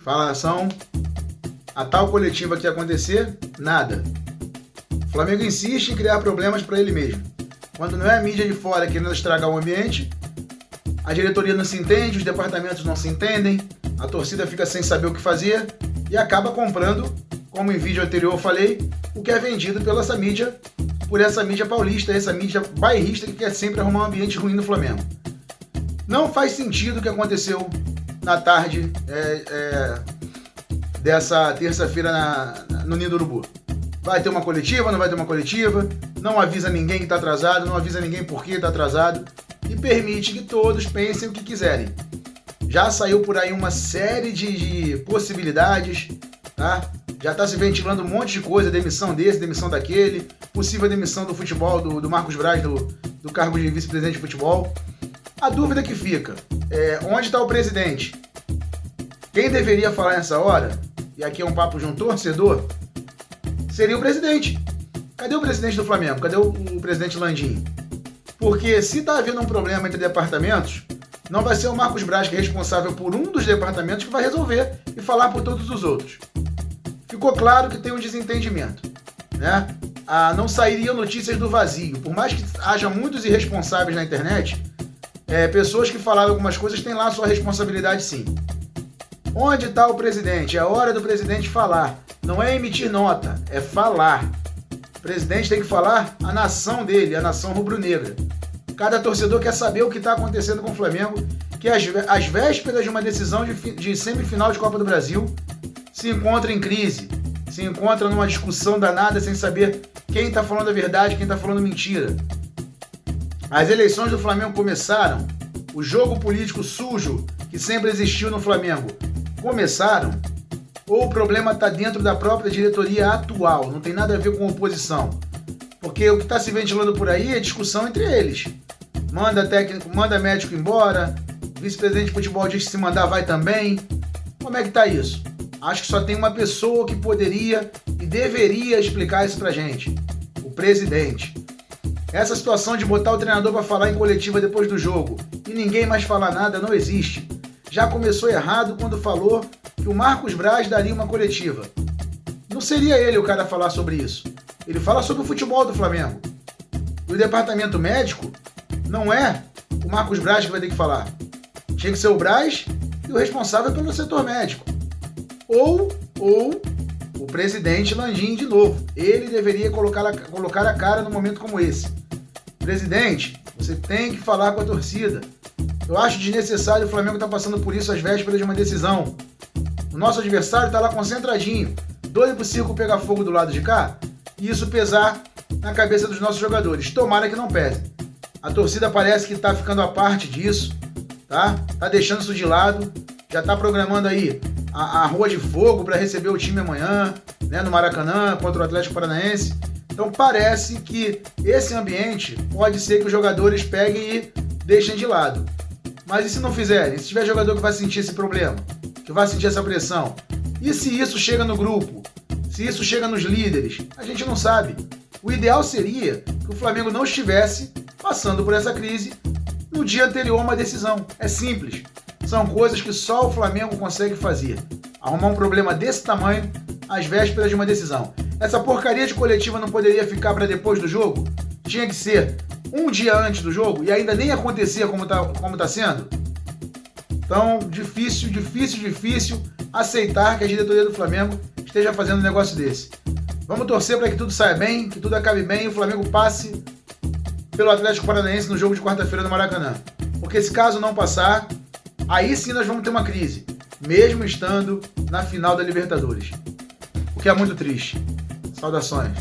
Falação, a tal coletiva que ia acontecer, nada. O Flamengo insiste em criar problemas para ele mesmo. Quando não é a mídia de fora querendo estragar o ambiente, a diretoria não se entende, os departamentos não se entendem, a torcida fica sem saber o que fazer e acaba comprando, como em vídeo anterior eu falei, o que é vendido pela essa mídia, por essa mídia paulista, essa mídia bairrista que quer sempre arrumar um ambiente ruim no Flamengo. Não faz sentido o que aconteceu na tarde dessa terça-feira no Ninho do Urubu. Vai ter uma coletiva, não vai ter uma coletiva, não avisa ninguém que está atrasado, não avisa ninguém por que está atrasado e permite que todos pensem o que quiserem. Já saiu por aí uma série de possibilidades, tá? Já está se ventilando um monte de coisa, demissão desse, demissão daquele, possível demissão do futebol, do Marcos Braz, do cargo de vice-presidente de futebol. A dúvida que fica é onde está o presidente? Quem deveria falar nessa hora, e aqui é um papo de um torcedor, seria o presidente. Cadê o presidente do Flamengo? Cadê o presidente Landim? Porque se está havendo um problema entre departamentos, não vai ser o Marcos Braz, que é responsável por um dos departamentos, que vai resolver e falar por todos os outros. Ficou claro que tem um desentendimento, né? Não sairiam notícias do vazio. Por mais que haja muitos irresponsáveis na internet, pessoas que falaram algumas coisas têm lá a sua responsabilidade, sim. Onde está o presidente? É hora do presidente falar. Não é emitir nota, é falar. O presidente tem que falar a nação dele, a nação rubro-negra. Cada torcedor quer saber o que está acontecendo com o Flamengo, que às vésperas de uma decisão de semifinal de Copa do Brasil, se encontra em crise, se encontra numa discussão danada sem saber quem está falando a verdade, quem está falando mentira. As eleições do Flamengo começaram, o jogo político sujo que sempre existiu no Flamengo começaram, ou o problema está dentro da própria diretoria atual, não tem nada a ver com oposição. Porque o que está se ventilando por aí é discussão entre eles. Manda técnico, manda médico embora, vice-presidente de futebol diz que se mandar vai também. Como é que está isso? Acho que só tem uma pessoa que poderia e deveria explicar isso pra gente. O presidente. Essa situação de botar o treinador para falar em coletiva depois do jogo e ninguém mais falar nada não existe. Já começou errado quando falou que o Marcos Braz daria uma coletiva. Não seria ele o cara a falar sobre isso. Ele fala sobre o futebol do Flamengo. E o departamento médico não é o Marcos Braz que vai ter que falar. Tinha que ser o Braz e o responsável pelo setor médico. Ou o presidente Landim de novo. Ele deveria colocar a cara num momento como esse. Presidente, você tem que falar com a torcida. Eu acho desnecessário o Flamengo estar passando por isso às vésperas de uma decisão. O nosso adversário está lá concentradinho, doido pro circo pegar fogo do lado de cá e isso pesar na cabeça dos nossos jogadores. Tomara que não pese. A torcida parece que está ficando à parte disso, tá? Tá deixando isso de lado, já tá programando aí a rua de fogo para receber o time amanhã, né, no Maracanã contra o Atlético Paranaense. Então parece que esse ambiente pode ser que os jogadores peguem e deixem de lado. Mas e se não fizerem? Se tiver jogador que vai sentir esse problema, que vai sentir essa pressão? E se isso chega no grupo? Se isso chega nos líderes? A gente não sabe. O ideal seria que o Flamengo não estivesse passando por essa crise no dia anterior a uma decisão. É simples. São coisas que só o Flamengo consegue fazer. Arrumar um problema desse tamanho às vésperas de uma decisão. Essa porcaria de coletiva não poderia ficar para depois do jogo? Tinha que ser um dia antes do jogo e ainda nem acontecia como tá sendo? Então, difícil aceitar que a diretoria do Flamengo esteja fazendo um negócio desse. Vamos torcer para que tudo saia bem, que tudo acabe bem e o Flamengo passe pelo Atlético Paranaense no jogo de quarta-feira no Maracanã. Porque se caso não passar, aí sim nós vamos ter uma crise, mesmo estando na final da Libertadores. O que é muito triste. Saudações.